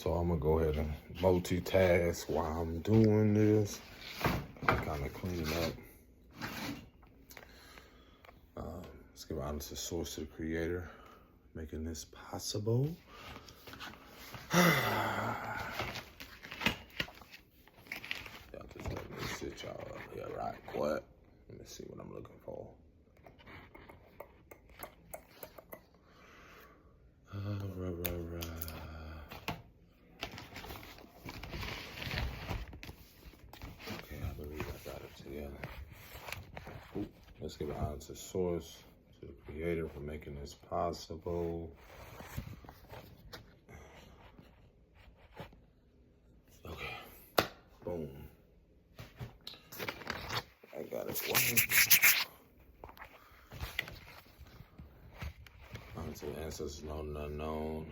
So I'm gonna go ahead and multitask while I'm doing this. Kind of clean up. Let's give honor to source, to the creator, making this possible. Y'all just let me sit y'all up. Yeah, right. What? Let me see what I'm looking for. Right. Okay, I believe I got it together. Ooh, let's give honor to source, to the creator for making this possible. Okay, boom. I got it. Honor to the ancestors known and unknown.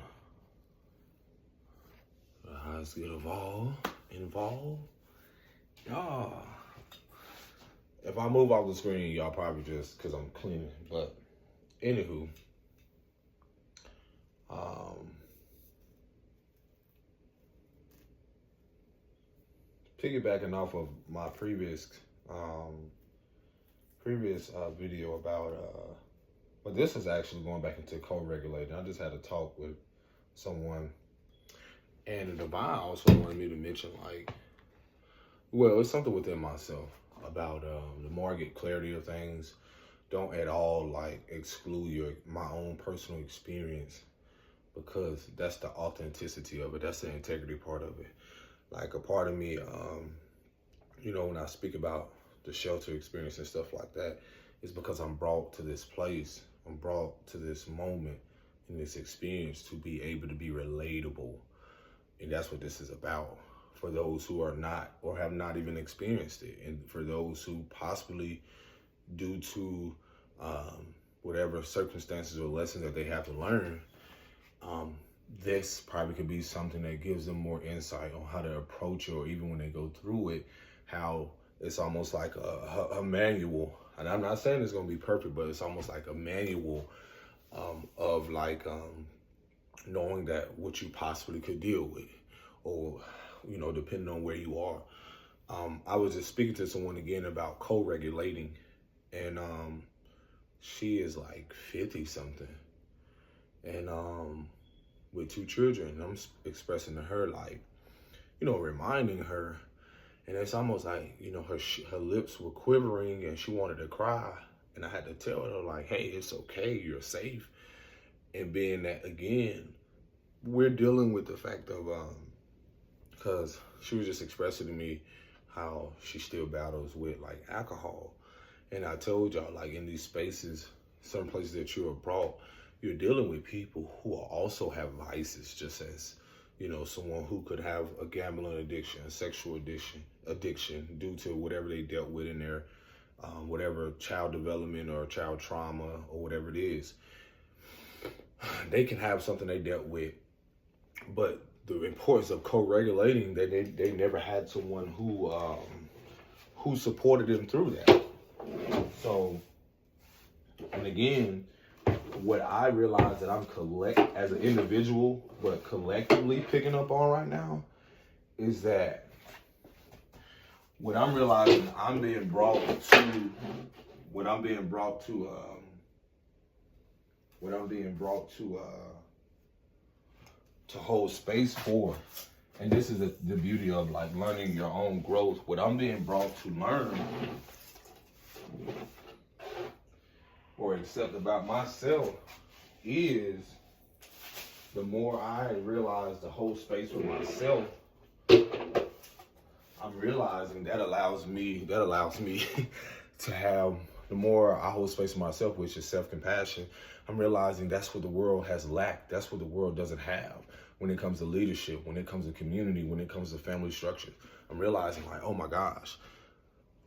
The highest good of all involved. Y'all. If I move off the screen, y'all probably just because I'm cleaning. But anywho, piggybacking off of my previous video about but this is actually going back into co-regulating. I just had a talk with someone, and the divine also wanted me to mention, like, well, it's something within myself about the more I get clarity of things, don't at all like exclude my own personal experience, because that's the authenticity of it. That's the integrity part of it. Like a part of me, when I speak about the shelter experience and stuff like that, it's because I'm brought to this place. I'm brought to this moment and this experience to be able to be relatable. And that's what this is about. For those who are not or have not even experienced it. And for those who possibly, due to whatever circumstances or lessons that they have to learn, this probably could be something that gives them more insight on how to approach it, or even when they go through it, how it's almost like a manual. And I'm not saying it's going to be perfect, but it's almost like a manual of like knowing that what you possibly could deal with, or, depending on where you are. I was just speaking to someone again about co-regulating, and she is like 50 something, and with 2 children. I'm expressing to her, like, reminding her, and it's almost like, her lips were quivering and she wanted to cry, and I had to tell her, like, hey, it's okay, you're safe. And being that, again, we're dealing with the fact of because she was just expressing to me how she still battles with like alcohol. And I told y'all, like, in these spaces, some places that you are brought, you're dealing with people who also have vices, just as, someone who could have a gambling addiction, a sexual addiction due to whatever they dealt with in their, whatever child development or child trauma or whatever it is. They can have something they dealt with, but the importance of co-regulating, they never had someone who supported them through that. So, and again, what I realize that I'm as an individual, but collectively picking up on right now, is that what I'm realizing I'm being brought to hold space for. And this is the beauty of like learning your own growth. What I'm being brought to learn or accept about myself is, the more I realize to hold space for myself, I'm realizing that allows me to have, the more I hold space for myself, which is self-compassion, I'm realizing that's what the world has lacked. That's what the world doesn't have when it comes to leadership, when it comes to community, when it comes to family structure. I'm realizing, like, oh my gosh,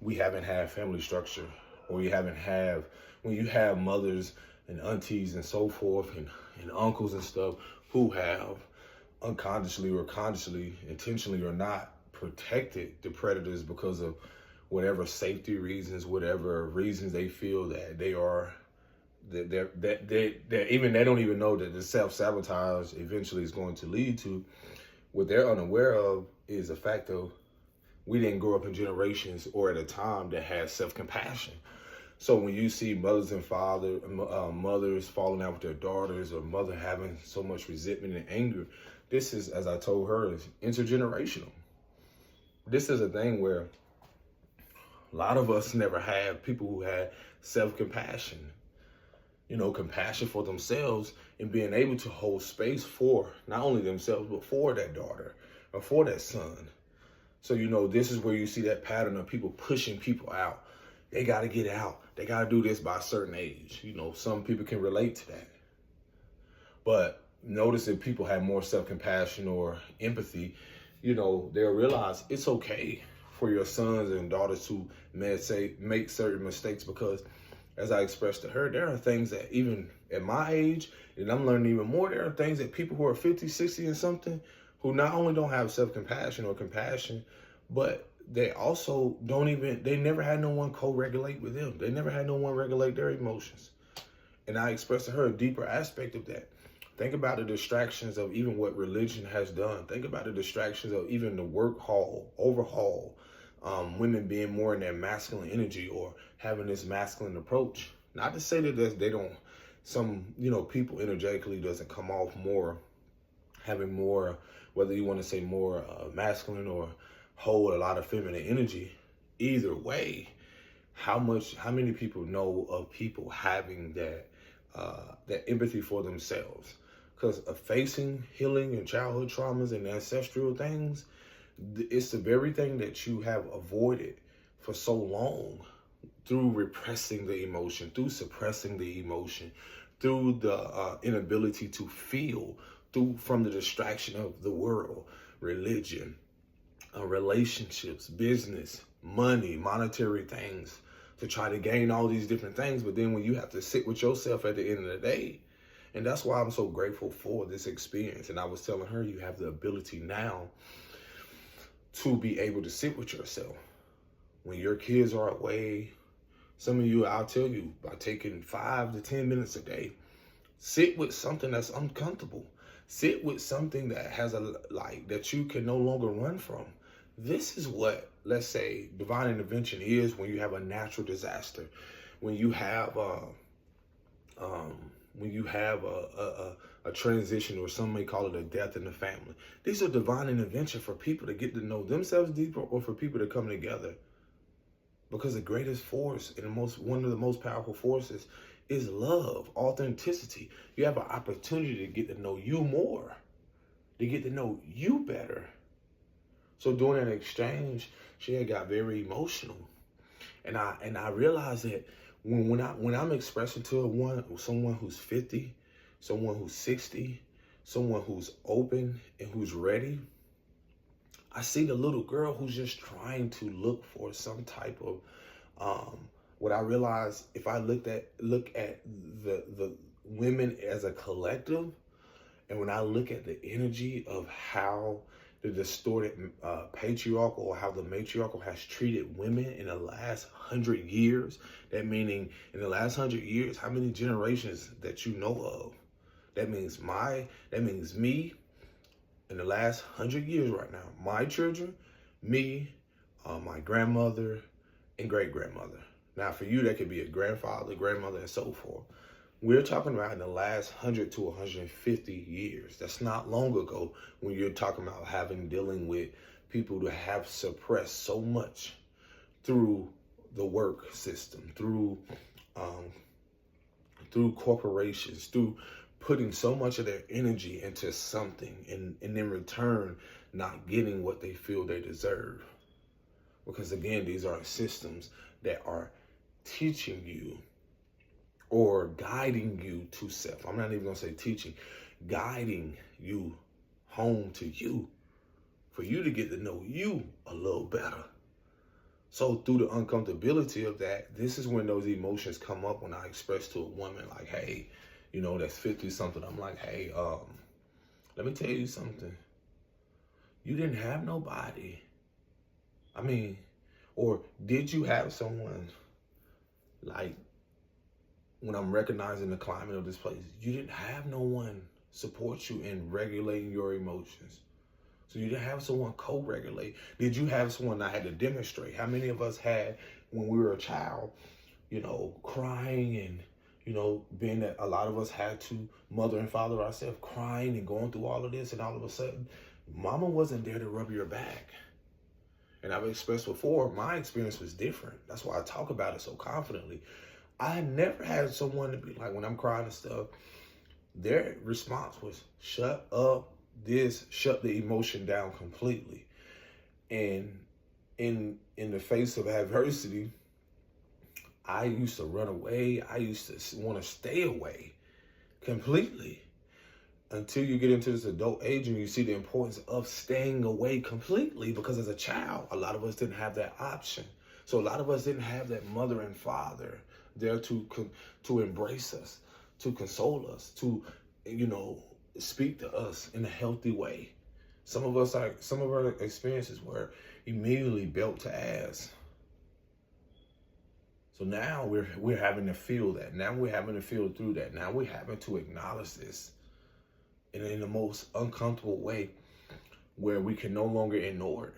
we haven't had family structure, or when you have mothers and aunties and so forth, and uncles and stuff who have unconsciously or consciously, intentionally or not, protected the predators because of whatever safety reasons, whatever reasons they feel that they are, that even they don't even know that the self-sabotage eventually is going to lead to. What they're unaware of is the fact of we didn't grow up in generations or at a time that had self-compassion. So when you see mothers and mothers falling out with their daughters, or mother having so much resentment and anger, this is, as I told her, is intergenerational. This is a thing where a lot of us never had people who had self-compassion, compassion for themselves, and being able to hold space for not only themselves, but for that daughter or for that son. So, this is where you see that pattern of people pushing people out. They got to get out. They got to do this by a certain age. Some people can relate to that. But notice if people have more self-compassion or empathy, they'll realize it's okay for your sons and daughters to make certain mistakes, because as I expressed to her, there are things that even at my age, and I'm learning even more, there are things that people who are 50, 60 and something, who not only don't have self-compassion or compassion, but they also they never had no one co-regulate with them. They never had no one regulate their emotions. And I expressed to her a deeper aspect of that. Think about the distractions of even what religion has done. Think about the distractions of even the overhaul, women being more in their masculine energy or having this masculine approach. Not to say that they don't, some, people energetically doesn't come off more, having more, whether you want to say more masculine or hold a lot of feminine energy. Either way, how many people know of people having that empathy for themselves? Because of facing healing and childhood traumas and ancestral things, it's the very thing that you have avoided for so long through repressing the emotion, through suppressing the emotion, through the inability to feel, from the distraction of the world, religion, relationships, business, money, monetary things, to try to gain all these different things. But then when you have to sit with yourself at the end of the day, and that's why I'm so grateful for this experience. And I was telling her, you have the ability now to be able to sit with yourself. When your kids are away, some of you, I'll tell you, by taking 5 to 10 minutes a day, sit with something that's uncomfortable. Sit with something that has that you can no longer run from. This is what, let's say, divine intervention is when you have a natural disaster, when you have a transition, or some may call it a death in the family. These are divine intervention for people to get to know themselves deeper, or for people to come together. Because the greatest force and one of the most powerful forces is love, authenticity. You have an opportunity to get to know you more, to get to know you better. So during that exchange, she had got very emotional, and I realized that when I'm expressing to someone who's 50, someone who's 60, someone who's open and who's ready, I see the little girl who's just trying to look for some type of what I realized, if I look at the women as a collective, and when I look at the energy of how the distorted patriarchal, or how the matriarchal has treated women in the last 100 years, that meaning in the last 100 years, how many generations that you know of? That means me, in the last 100 years right now, my children, me, my grandmother, and great-grandmother. Now, for you, that could be a grandfather, grandmother, and so forth. We're talking about in the last 100 to 150 years. That's not long ago when you're talking about dealing with people who have suppressed so much through the work system, through corporations, through putting so much of their energy into something, and in return, not getting what they feel they deserve. Because again, these are systems that are teaching you or guiding you to self. I'm not even gonna say teaching, guiding you home to you, for you to get to know you a little better. So through the uncomfortability of that, this is when those emotions come up. When I express to a woman like, hey, that's 50 something, I'm like, hey, let me tell you something. You didn't have nobody. I mean, or did you have someone? Like, when I'm recognizing the climate of this place, you didn't have no one support you in regulating your emotions. So you didn't have someone co-regulate. Did you have someone that had to demonstrate? How many of us had, when we were a child, crying and, being that a lot of us had to mother and father ourselves, crying and going through all of this, and all of a sudden, mama wasn't there to rub your back. And I've expressed before, my experience was different. That's why I talk about it so confidently. I never had someone to be like, when I'm crying and stuff, their response was, shut up, shut the emotion down completely. And in the face of adversity, I used to run away. I used to want to stay away completely, until you get into this adult age and you see the importance of staying away completely, because as a child, a lot of us didn't have that option. So a lot of us didn't have that mother and father there to embrace us, to console us, to, speak to us in a healthy way. Some of our experiences were immediately belt to ass. So now we're having to feel that. Now we're having to feel through that. Now we're having to acknowledge this in the most uncomfortable way, where we can no longer ignore it.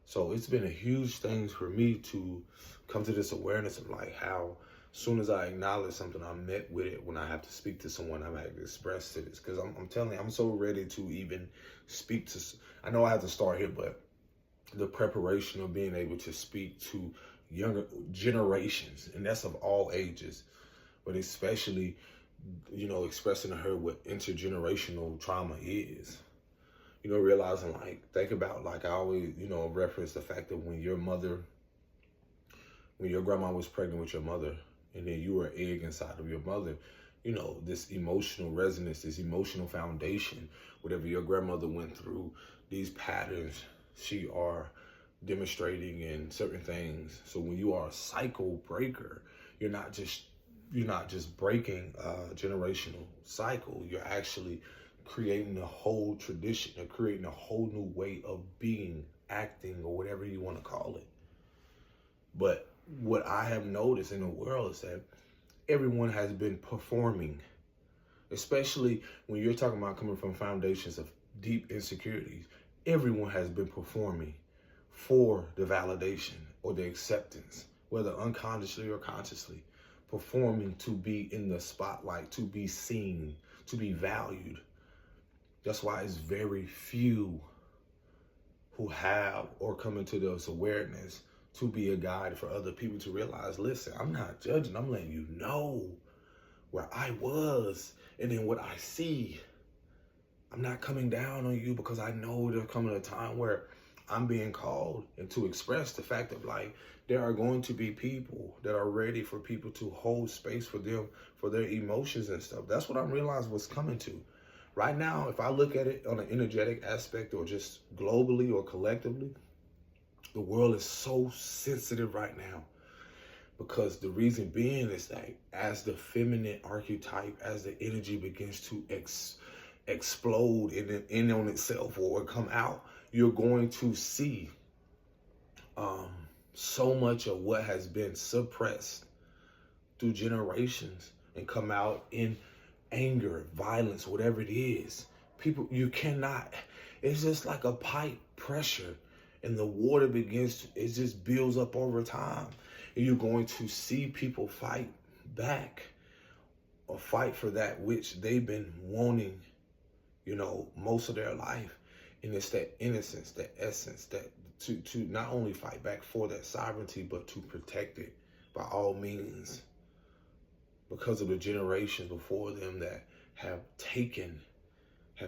So it's been a huge thing for me to come to this awareness of like how soon as I acknowledge something, I'm met with it when I have to speak to someone. I'm have to express to this, because I'm telling you, I'm so ready to even speak to. I know I have to start here, but the preparation of being able to speak to younger generations, and that's of all ages, but especially, expressing to her what intergenerational trauma is. Realizing, like, think about, like, I always, reference the fact that when your grandma was pregnant with your mother, and then you were an egg inside of your mother, this emotional resonance, this emotional foundation, whatever your grandmother went through, these patterns she are demonstrating in certain things. So when you are a cycle breaker, you're not just breaking a generational cycle. You're actually creating a whole tradition, or creating a whole new way of being, acting, or whatever you want to call it. But what I have noticed in the world is that everyone has been performing, especially when you're talking about coming from foundations of deep insecurities. Everyone has been performing for the validation or the acceptance, whether unconsciously or consciously, performing to be in the spotlight, to be seen, to be valued. That's why it's very few who have or come into this awareness to be a guide for other people to realize, listen, I'm not judging. I'm letting you know where I was and then what I see. I'm not coming down on you, because I know there's coming a time where I'm being called and to express the fact of, like, there are going to be people that are ready for people to hold space for them, for their emotions and stuff. That's what I'm realizing what's coming to. Right now, if I look at it on an energetic aspect, or just globally or collectively, the world is so sensitive right now, because the reason being is that as the feminine archetype, as the energy begins to explode in on itself or come out, you're going to see so much of what has been suppressed through generations and come out in anger, violence, whatever it is. People, you cannot, it's just like a pipe pressure, and the water it just builds up over time. And you're going to see people fight back, or fight for that which they've been wanting, most of their life. And it's that innocence, that essence, that to not only fight back for that sovereignty, but to protect it by all means, because of the generations before them that have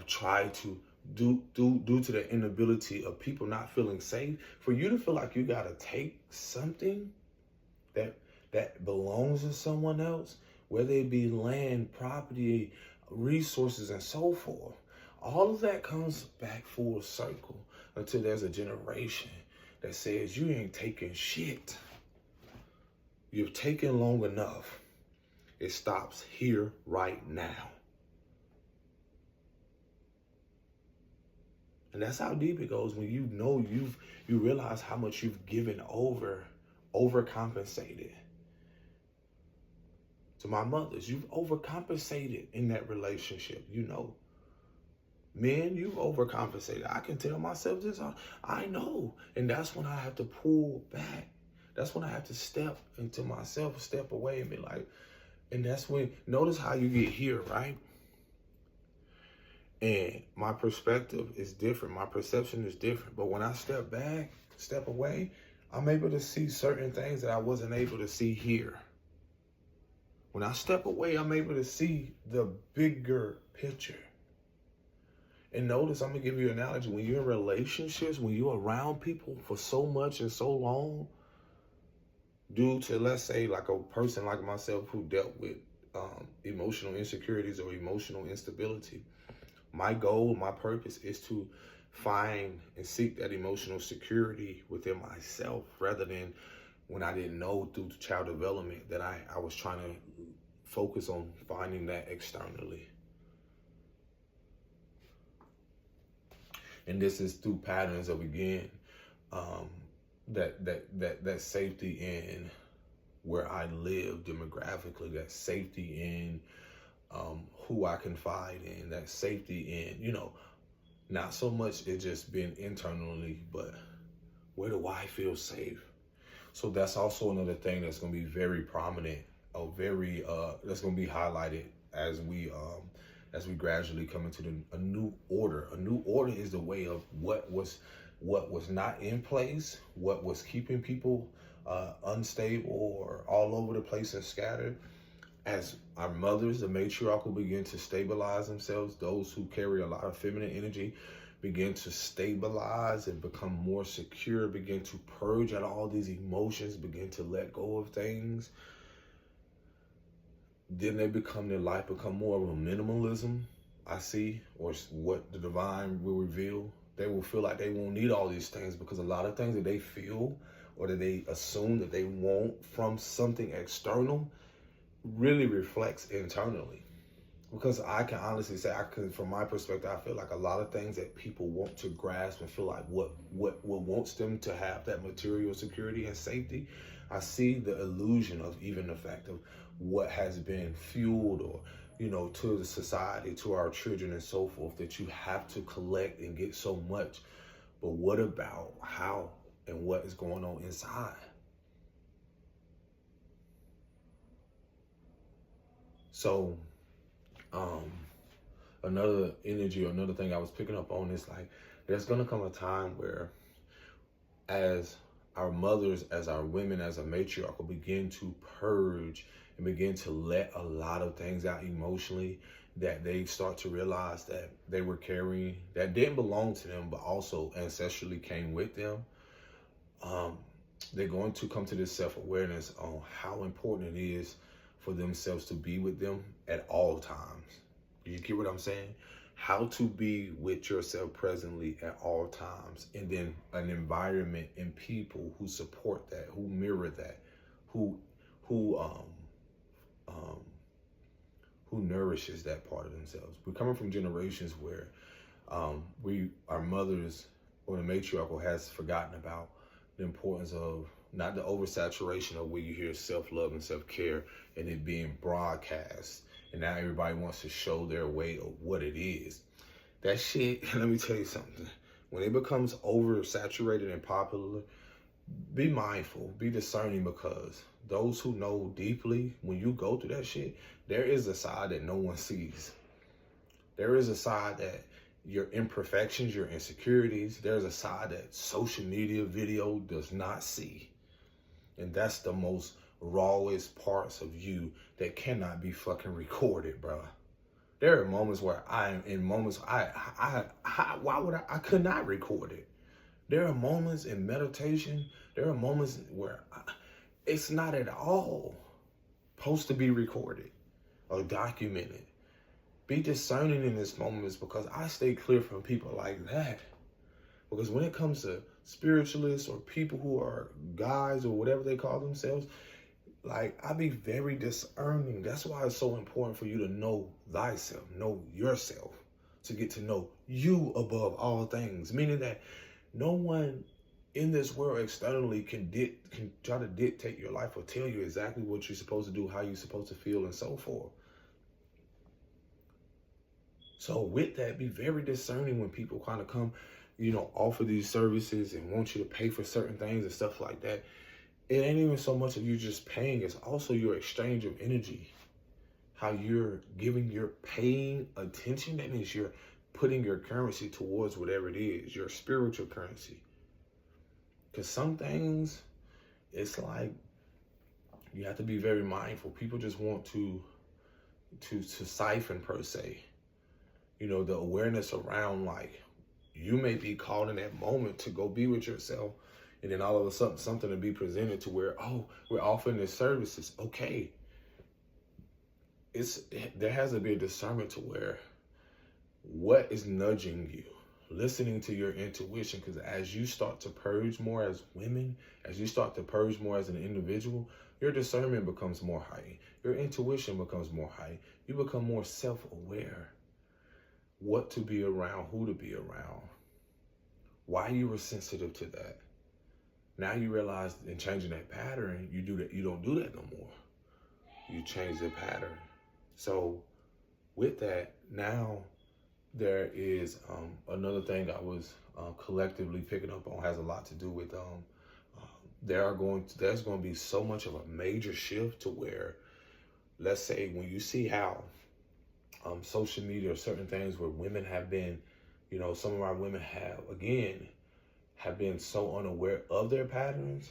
tried to, due to the inability of people not feeling safe, for you to feel like you gotta take something that belongs to someone else, whether it be land, property, resources, and so forth. All of that comes back full circle until there's a generation that says, you ain't taking shit. You've taken long enough. It stops here right now. And that's how deep it goes when you realize how much you've given over overcompensated. To my mothers, you've overcompensated in that relationship. You know, men, you've overcompensated. I can tell myself this. I know. And that's when I have to pull back. That's when I have to step into myself, step away and be like, and that's when, notice how you get here, right? And my perspective is different. My perception is different. But when I step back, step away, I'm able to see certain things that I wasn't able to see here. When I step away, I'm able to see the bigger picture. And notice, I'm going to give you an analogy. When you're in relationships, when you're around people for so much and so long, due to, let's say, like a person like myself who dealt with emotional insecurities or emotional instability, my goal, my purpose is to find and seek that emotional security within myself, rather than when I didn't know through child development that I was trying to focus on finding that externally. And this is through patterns of, again, that safety in where I live demographically, that safety in who I confide in, that safety in, you know, not so much it just been internally, but where do I feel safe? So that's also another thing that's going to be very prominent, or very that's going to be highlighted as we gradually come into a new order. A new order is the way of what was not in place, what was keeping people unstable or all over the place and scattered. As our mothers, the matriarchal, begin to stabilize themselves, those who carry a lot of feminine energy begin to stabilize and become more secure, begin to purge out all these emotions, begin to let go of things. Then their life become more of a minimalism, I see, or what the divine will reveal. They will feel like they won't need all these things, because a lot of things that they feel or that they assume that they want from something external really reflects internally. Because I can honestly say, from my perspective, I feel like a lot of things that people want to grasp and feel like what wants them to have that material security and safety, I see the illusion of even the fact of what has been fueled, or, you know, to the society, to our children and so forth, that you have to collect and get so much. But what about how and what is going on inside? So, another energy or another thing I was picking up on is like, there's going to come a time where, as our mothers, as our women, as a matriarch, will begin to purge and begin to let a lot of things out emotionally, that they start to realize that they were carrying, that didn't belong to them, but also ancestrally came with them. They're going to come to this self-awareness on how important it is for themselves to be with them at all times. You get what I'm saying? How to be with yourself presently at all times, and then an environment and people who support that, who mirror that, who nourishes that part of themselves. We're coming from generations where our mothers or the matriarchal has forgotten about the importance of not the oversaturation of where you hear self-love and self-care and it being broadcast. And now everybody wants to show their way of what it is. That shit, let me tell you something. When it becomes oversaturated and popular, be mindful, be discerning, because those who know deeply, when you go through that shit, there is a side that no one sees. There is a side that your imperfections, your insecurities, there's a side that social media video does not see. And that's the most rawest parts of you that cannot be fucking recorded, bro. There are moments where I could not record it. There are moments in meditation, there are moments where it's not at all supposed to be recorded or documented. Be discerning in this moments, because I stay clear from people like that. Because when it comes to spiritualists or people who are guys or whatever they call themselves, like, I be very discerning. That's why it's so important for you to know thyself, know yourself, to get to know you above all things. Meaning that no one in this world externally can try to dictate your life or tell you exactly what you're supposed to do, how you're supposed to feel, and so forth. So with that, be very discerning when people kind of come, offer these services and want you to pay for certain things and stuff like that. It ain't even so much of you just paying, it's also your exchange of energy. How you're paying attention. That means you're putting your currency towards whatever it is, your spiritual currency. Because some things, it's like, you have to be very mindful. People just want to siphon, per se. The awareness around, like, you may be called in that moment to go be with yourself, and then all of a sudden something to be presented to where, oh, we're offering this services. Okay. There has to be a discernment to where what is nudging you, listening to your intuition, because as you start to purge more as women, as you start to purge more as an individual, your discernment becomes more heightened. Your intuition becomes more heightened. You become more self-aware. What to be around, who to be around, why you were sensitive to that. Now you realize in changing that pattern, you don't do that no more. You change the pattern. So with that, now there is another thing I was collectively picking up on, has a lot to do with there's going to be so much of a major shift to where, let's say, when you see how social media or certain things where women have been, some of our women have been so unaware of their patterns,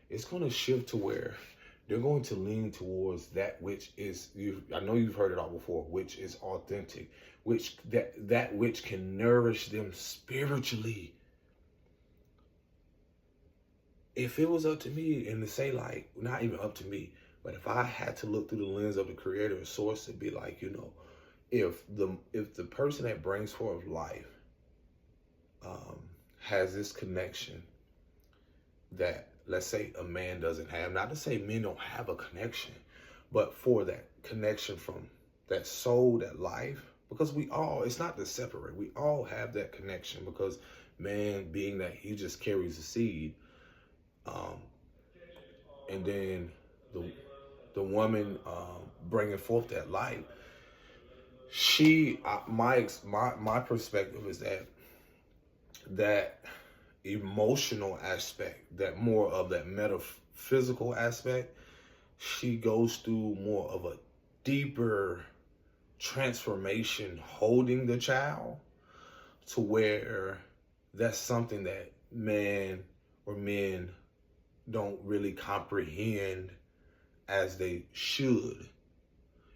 it's going to shift to where they're going to lean towards that which is, I know you've heard it all before, which is authentic, that which can nourish them spiritually. If it was up to me, and to say, like, not even up to me, but if I had to look through the lens of the creator and source, to be like, if the person that brings forth life has this connection that, let's say, a man doesn't have, not to say men don't have a connection, but for that connection from that soul, that life, because it's not to separate, we all have that connection, because man, being that he just carries the seed, and then the woman bringing forth that life, my perspective is that emotional aspect, that more of that metaphysical aspect, she goes through more of a deeper transformation holding the child, to where that's something that man or men don't really comprehend as they should.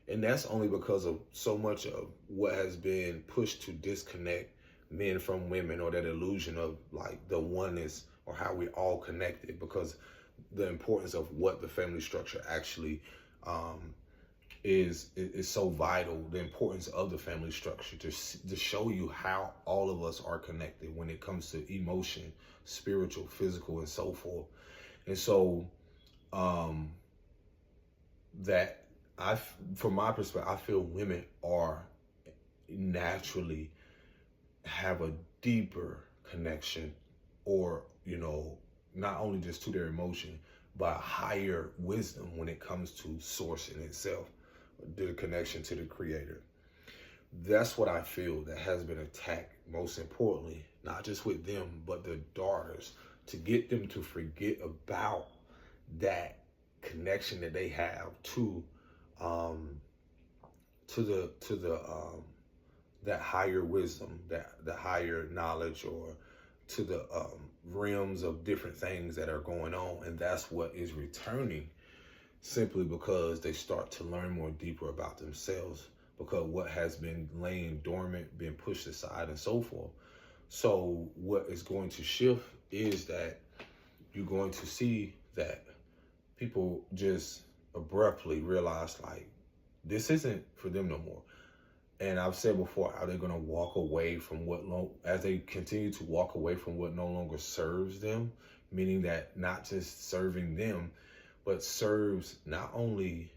And that's only because of so much of what has been pushed to disconnect men from women, or that illusion of like the oneness, or how we all connected, because the importance of what the family structure actually is so vital. The importance of the family structure to show you how all of us are connected when it comes to emotion, spiritual, physical, and so forth. And so that from my perspective, I feel women are naturally have a deeper connection, or not only just to their emotion, but higher wisdom when it comes to source in itself, the connection to the creator. That's what I feel that has been attacked, most importantly, not just with them, but the daughters, to get them to forget about that connection that they have to that higher wisdom, the higher knowledge, or to the realms of different things that are going on. And that's what is returning, simply because they start to learn more deeper about themselves, because what has been laying dormant, been pushed aside, and so forth. So what is going to shift is that you're going to see that people just abruptly realize, like, this isn't for them no more. And I've said before how they're going to walk away from as they continue to walk away from what no longer serves them, meaning that not just serving them, but serves not only,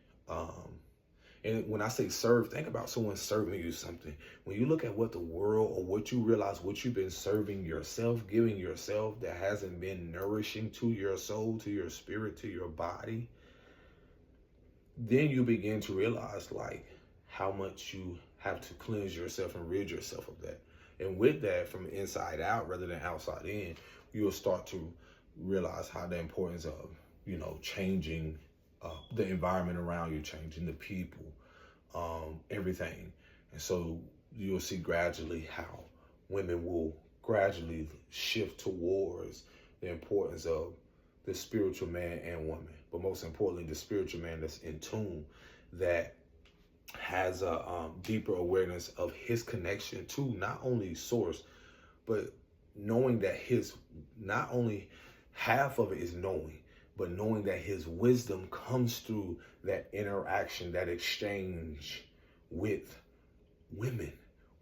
And when I say serve, think about someone serving you something. When you look at what the world, or what you realize, what you've been serving yourself, giving yourself, that hasn't been nourishing to your soul, to your spirit, to your body, then you begin to realize like how much you have to cleanse yourself and rid yourself of that. And with that, from inside out rather than outside in, you'll start to realize how the importance of, changing the environment around you, changing the people, everything. And so you'll see gradually how women will gradually shift towards the importance of the spiritual man and woman, but most importantly, the spiritual man that's in tune, that has a deeper awareness of his connection to not only source, but knowing that his, not only half of it is knowing, but knowing that his wisdom comes through that interaction, that exchange with women,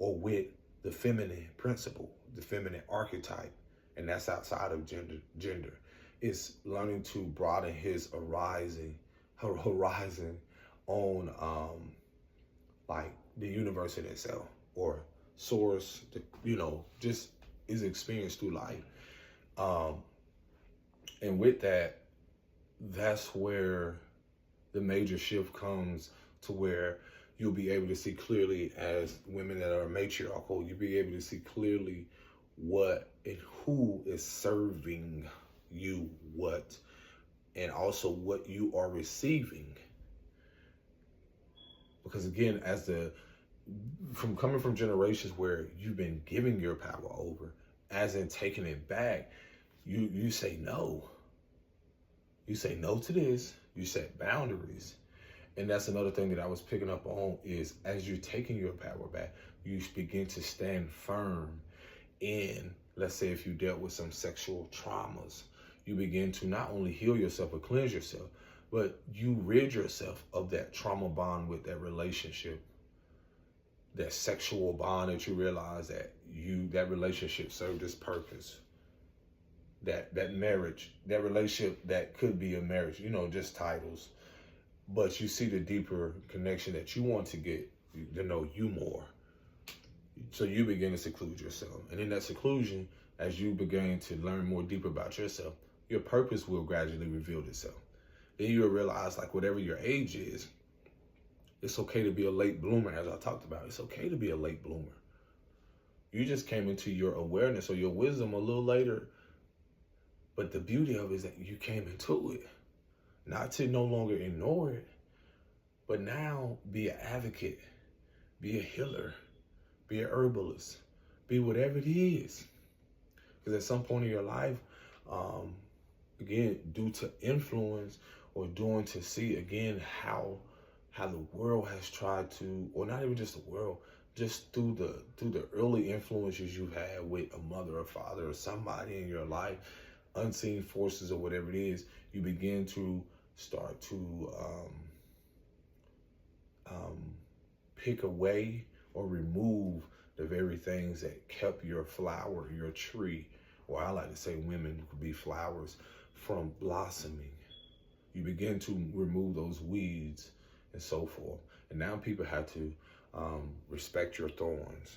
or with the feminine principle, the feminine archetype, and that's outside of gender. It's learning to broaden his horizon on like the universe in itself, or source, just is experienced through life. And with that, that's where the major shift comes, to where you'll be able to see clearly, as women that are matriarchal, you'll be able to see clearly what and who is serving you what, and also what you are receiving. Because again, from coming from generations where you've been giving your power over, as in taking it back, you say no. You say no to this, you set boundaries. And that's another thing that I was picking up on, is as you're taking your power back, you begin to stand firm in, let's say if you dealt with some sexual traumas, you begin to not only heal yourself or cleanse yourself, but you rid yourself of that trauma bond with that relationship, that sexual bond, that you realize that that relationship served its purpose. That marriage, that relationship that could be a marriage, just titles. But you see the deeper connection that you want to get to know you more. So you begin to seclude yourself. And in that seclusion, as you begin to learn more deeper about yourself, your purpose will gradually reveal itself. Then you'll realize, like, whatever your age is, it's okay to be a late bloomer, as I talked about. It's okay to be a late bloomer. You just came into your awareness or your wisdom a little later. But the beauty of it is that you came into it. Not to no longer ignore it, but now be an advocate, be a healer, be an herbalist, be whatever it is. Because at some point in your life, again, due to influence, or doing to see again how the world has tried to, or not even just the world, just through the early influences you've had with a mother or father or somebody in your life, unseen forces or whatever it is, you begin to start to pick away or remove the very things that kept your flower, your tree, or I like to say women could be flowers, from blossoming. You begin to remove those weeds and so forth. And now people have to respect your thorns.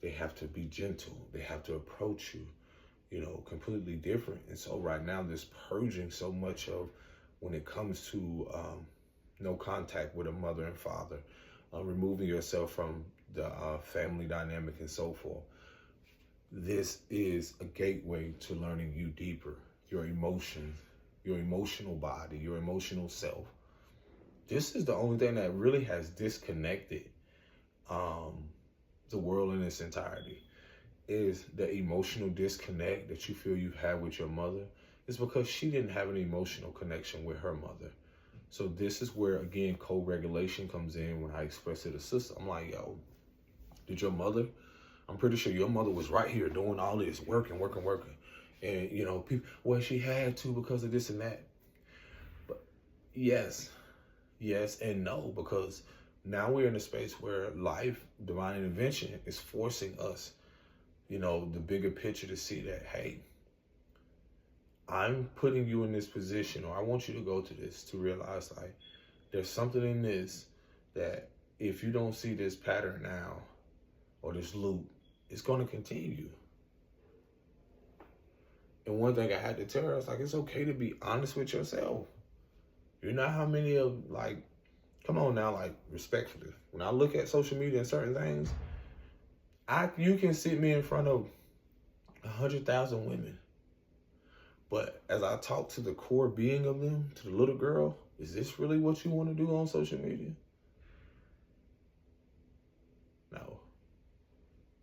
They have to be gentle. They have to approach you, completely different. And so right now, this purging so much of, when it comes to no contact with a mother and father, removing yourself from the family dynamic and so forth. This is a gateway to learning you deeper, your emotions, your emotional body, your emotional self. This is the only thing that really has disconnected the world in its entirety, is the emotional disconnect that you feel you've had with your mother. Is because she didn't have an emotional connection with her mother. So this is where, again, co-regulation comes in. When I express it to sister, I'm like, yo, did your mother, I'm pretty sure your mother was right here doing all this, working. And, people, well, she had to because of this and that. But yes and no, because now we're in a space where life, divine intervention, is forcing us, the bigger picture, to see that, hey, I'm putting you in this position, or I want you to go to this, to realize, like, there's something in this that if you don't see this pattern now or this loop, it's going to continue. And one thing I had to tell her, it's like, it's okay to be honest with yourself. You know how many of, like, come on now, like, respectfully. When I look at social media and certain things, you can sit me in front of 100,000 women. But as I talk to the core being of them, to the little girl, is this really what you want to do on social media? No.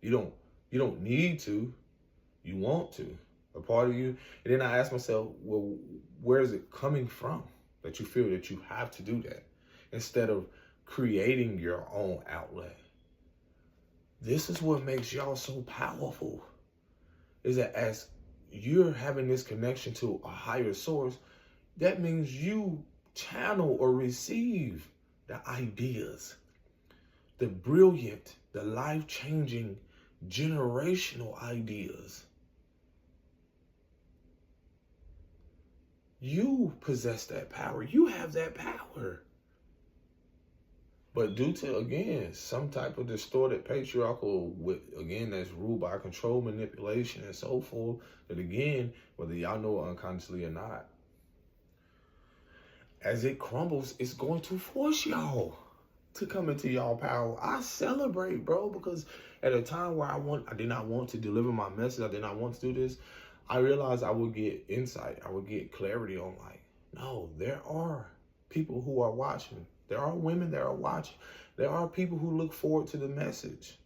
You don't need to. You want to. A part of you. And then I ask myself, well, where is it coming from that you feel that you have to do that instead of creating your own outlet? This is what makes y'all so powerful, is that as you're having this connection to a higher source, that means you channel or receive the ideas, the brilliant, the life-changing, generational ideas. You possess that power. You have that power. But due to, again, some type of distorted patriarchal, again, that's ruled by control, manipulation, and so forth, that again, whether y'all know it unconsciously or not, as it crumbles, it's going to force y'all to come into y'all power. I celebrate, bro, because at a time where I did not want to deliver my message, I did not want to do this, I realized I would get insight, I would get clarity on, like, no, there are people who are watching. There are women that are watching. There are people who look forward to the message.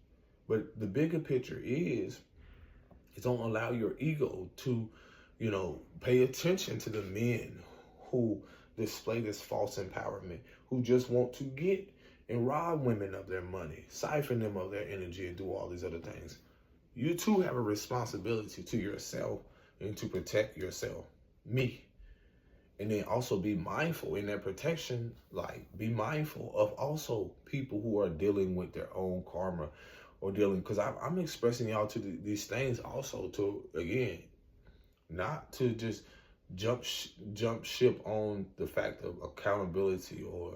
But the bigger picture is, don't allow your ego to, pay attention to the men who display this false empowerment, who just want to get and rob women of their money, siphon them of their energy, and do all these other things. You too have a responsibility to yourself and to protect yourself. Me. And then also be mindful in that protection, like be mindful of also people who are dealing with their own karma or dealing, because I'm expressing y'all to these things also to, again, not to just jump ship on the fact of accountability or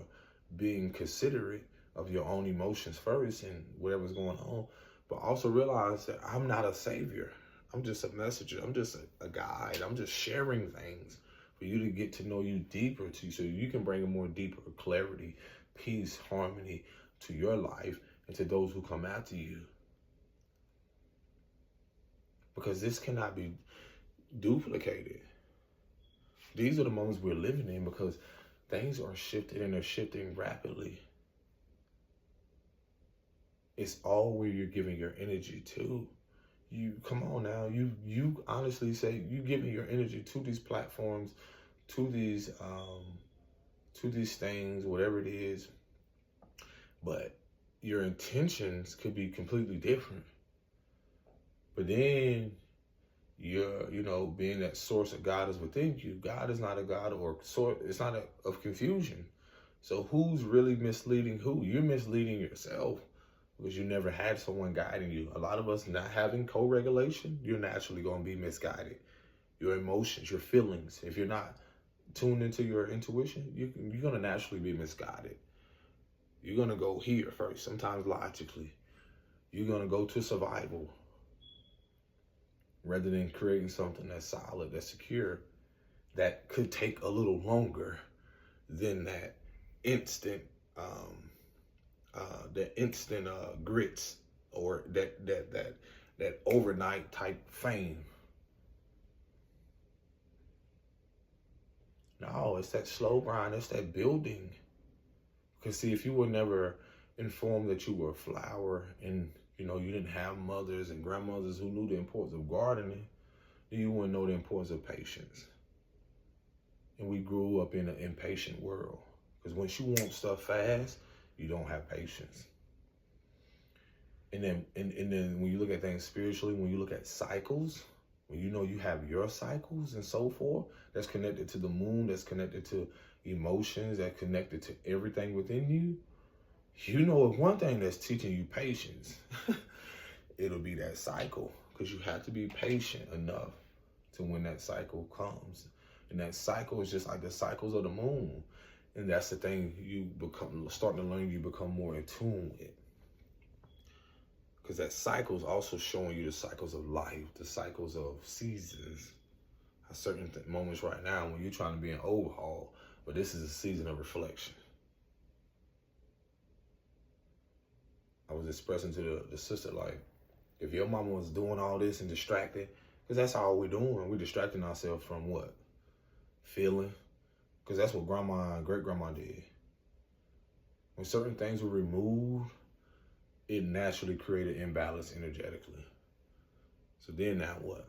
being considerate of your own emotions first and whatever's going on, but also realize that I'm not a savior. I'm just a messenger. I'm just a guide. I'm just sharing things for you to get to know you deeper, so you can bring a more deeper clarity, peace, harmony to your life and to those who come after you. Because this cannot be duplicated. These are the moments we're living in because things are shifting and they're shifting rapidly. It's all where you're giving your energy to. You come on now. You honestly say you giving your energy to these platforms, to these things, whatever it is. But your intentions could be completely different. But then you're, being that source of God is within you. God is not a God or source. It's not of confusion. So who's really misleading who? You're misleading yourself. Because you never had someone guiding you. A lot of us not having co-regulation, you're naturally going to be misguided. Your emotions, your feelings, if you're not tuned into your intuition, you're going to naturally be misguided. You're going to go here first, sometimes logically. You're going to go to survival rather than creating something that's solid, that's secure, that could take a little longer than that instant grits or that overnight type fame. No, it's that slow grind. It's that building. Because see, if you were never informed that you were a flower and you didn't have mothers and grandmothers who knew the importance of gardening, then you wouldn't know the importance of patience. And we grew up in an impatient world. Because once you want stuff fast, you don't have patience. And then when you look at things spiritually, when you look at cycles, when you have your cycles and so forth, that's connected to the moon, that's connected to emotions, that's connected to everything within you, if one thing that's teaching you patience, it'll be that cycle. Because you have to be patient enough to when that cycle comes. And that cycle is just like the cycles of the moon. And that's the thing you starting to learn, you become more in tune with. Because that cycle is also showing you the cycles of life, the cycles of seasons. At certain moments right now when you're trying to be an overhaul, but this is a season of reflection. I was expressing to the sister, like, if your mama was doing all this and distracted, because that's all we're doing. We're distracting ourselves from what? Feeling. Because that's what grandma and great-grandma did. When certain things were removed, it naturally created imbalance energetically. So then now what?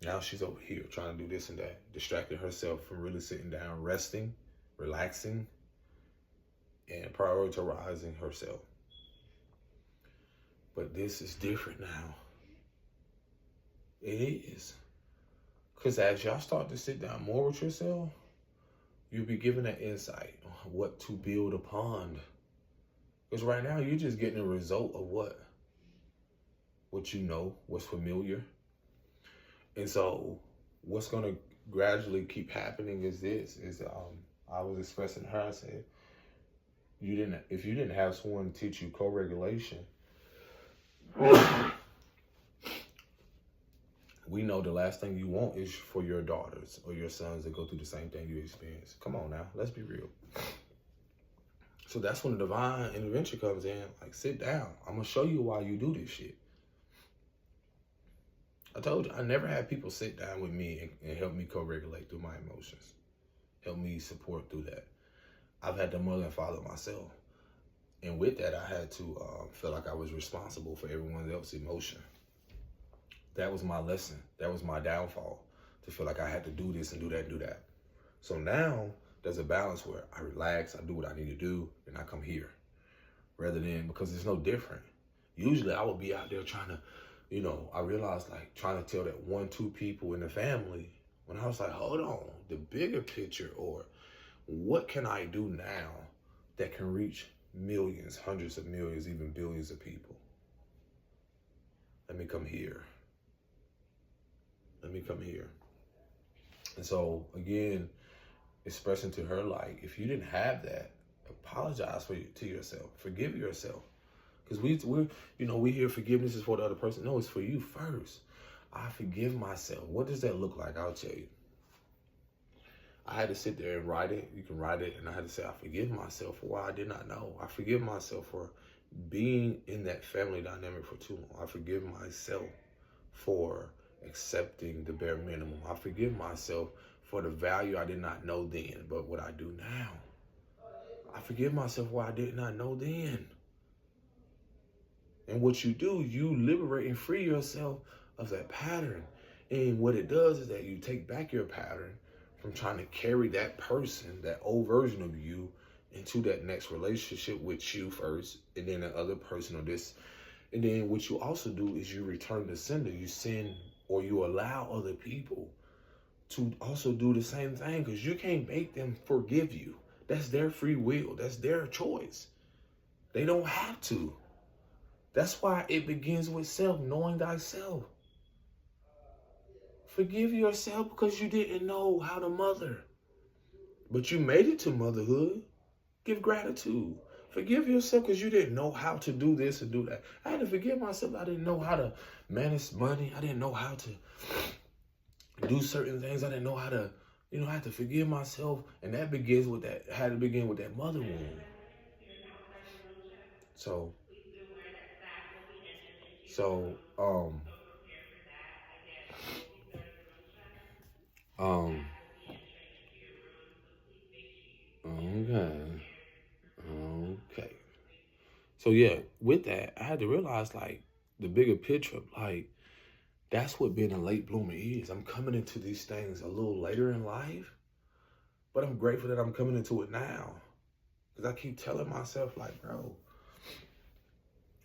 Now she's over here trying to do this and that, distracting herself from really sitting down, resting, relaxing, and prioritizing herself. But this is different now. It is. Because as y'all start to sit down more with yourself, you'll be given that insight on what to build upon. Because right now, you're just getting a result of what? What you know, what's familiar. And so what's going to gradually keep happening is this, I was expressing to her, I said, if you didn't have someone teach you co-regulation, we know the last thing you want is for your daughters or your sons to go through the same thing you experience. Come on now, let's be real. So that's when the divine intervention comes in. Like, sit down. I'm going to show you why you do this shit. I told you, I never had people sit down with me and help me co-regulate through my emotions. Help me support through that. I've had to mother and father myself. And with that, I had to feel like I was responsible for everyone else's emotion. That was my lesson. That was my downfall, to feel like I had to do this and do that and do that. So now there's a balance where I relax, I do what I need to do, and I come here. Rather than, because it's no different. Usually I would be out there trying to, I realized, like, trying to tell that 1-2 people in the family, when I was like, hold on, the bigger picture, or what can I do now that can reach millions, hundreds of millions, even billions of people? Let me come here. Let me come here. And so, again, expressing to her, like, if you didn't have that, apologize to yourself. Forgive yourself. Because we hear forgiveness is for the other person. No, it's for you first. I forgive myself. What does that look like? I'll tell you. I had to sit there and write it. You can write it. And I had to say, I forgive myself for what I did not know. I forgive myself for being in that family dynamic for too long. I forgive myself for accepting the bare minimum. I forgive myself for the value I did not know then, but what I do now. I forgive myself for what I did not know then. And what you do, you liberate and free yourself of that pattern. And what it does is that you take back your pattern from trying to carry that person, that old version of you, into that next relationship with you first, and then the other person or this. And then what you also do is you return the sender. You send, or you allow other people to also do the same thing, because you can't make them forgive you. That's their free will. That's their choice. They don't have to. That's why it begins with self, knowing thyself. Forgive yourself because you didn't know how to mother, but you made it to motherhood. Give gratitude. Forgive yourself because you didn't know how to do this and do that. I had to forgive myself. I didn't know how to manage money. I didn't know how to do certain things. I didn't know how to, I had to forgive myself. And that begins with that, had to begin with that mother wound. So, okay. So yeah, with that, I had to realize, like, the bigger picture, like, that's what being a late bloomer is. I'm coming into these things a little later in life, but I'm grateful that I'm coming into it now. Because I keep telling myself, like, bro,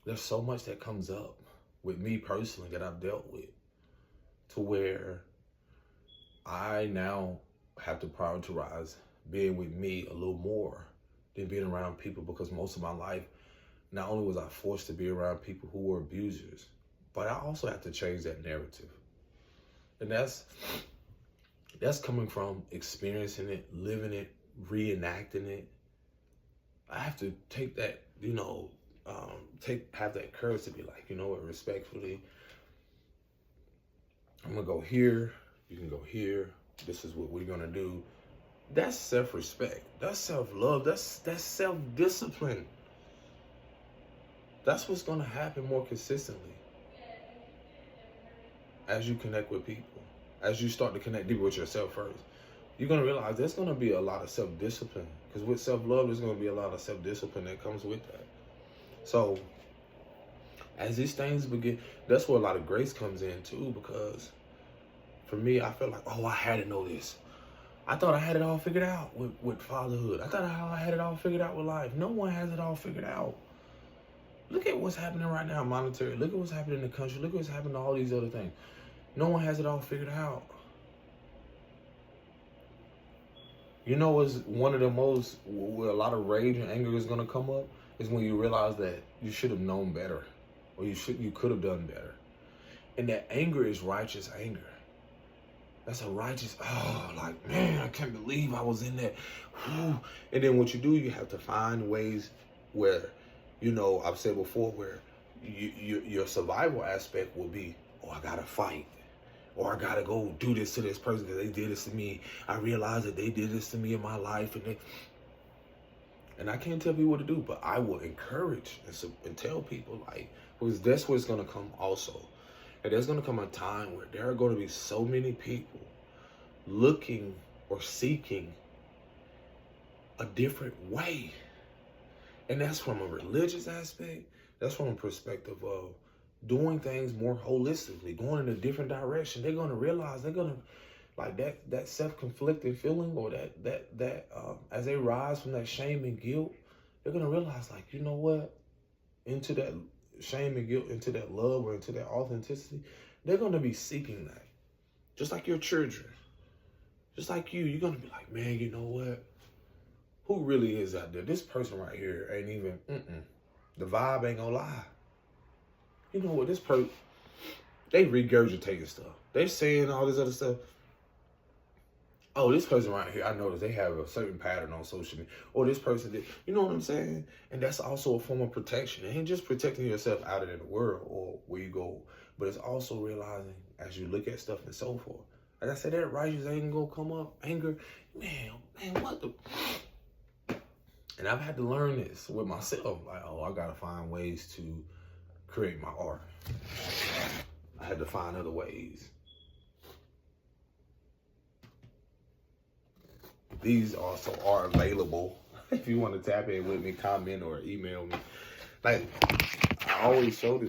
there's so much that comes up with me personally that I've dealt with, to where I now have to prioritize being with me a little more than being around people, because most of my life, not only was I forced to be around people who were abusers, but I also have to change that narrative. And that's coming from experiencing it, living it, reenacting it. I have to take that, have that courage to be like, you know what, respectfully, I'm gonna go here, you can go here, this is what we're gonna do. That's self-respect, that's self-love, that's self-discipline. That's what's gonna happen more consistently as you connect with people, as you start to connect deeper with yourself first. You're gonna realize there's gonna be a lot of self-discipline, because with self-love, there's gonna be a lot of self-discipline that comes with that. So as these things begin, that's where a lot of grace comes in too, because for me, I feel like, oh, I had to know this. I thought I had it all figured out with fatherhood. I thought I had it all figured out with life. No one has it all figured out. Look at what's happening right now monetary. Look at what's happening in the country. Look at what's happening to all these other things. No one has it all figured out. You know what's one of the most, where a lot of rage and anger is going to come up, is when you realize that you should have known better, or you could have done better. And that anger is righteous anger. That's a righteous, like, man, I can't believe I was in that. Whew. And then what you do, you have to find ways where, I've said before, where your survival aspect will be, oh, I gotta fight. Or I gotta go do this to this person because they did this to me. I realized that they did this to me in my life. And I can't tell people what to do, but I will encourage and tell people, like, because that's what's gonna come also. And there's gonna come a time where there are gonna be so many people looking or seeking a different way. And that's from a religious aspect. That's from a perspective of doing things more holistically, going in a different direction. They're gonna realize like that self-conflicted feeling, or that as they rise from that shame and guilt, they're gonna realize, like, you know what, into that shame and guilt, into that love, or into that authenticity, they're gonna be seeking that. Just like your children, just like you're gonna be like, man, you know what? Who really is out there? This person right here ain't even, the vibe ain't gonna lie. You know what, this person, they regurgitating stuff. They saying all this other stuff. Oh, this person right here, I noticed they have a certain pattern on social media. Or this person did, you know what I'm saying? And that's also a form of protection. It ain't just protecting yourself out in the world or where you go, but it's also realizing as you look at stuff and so forth. Like I said, that righteous anger gonna come up, anger, man, what the... And I've had to learn this with myself. Like, oh, I gotta find ways to create my art. I had to find other ways. These also are available if you want to tap in with me, comment or email me. Like, I always show this.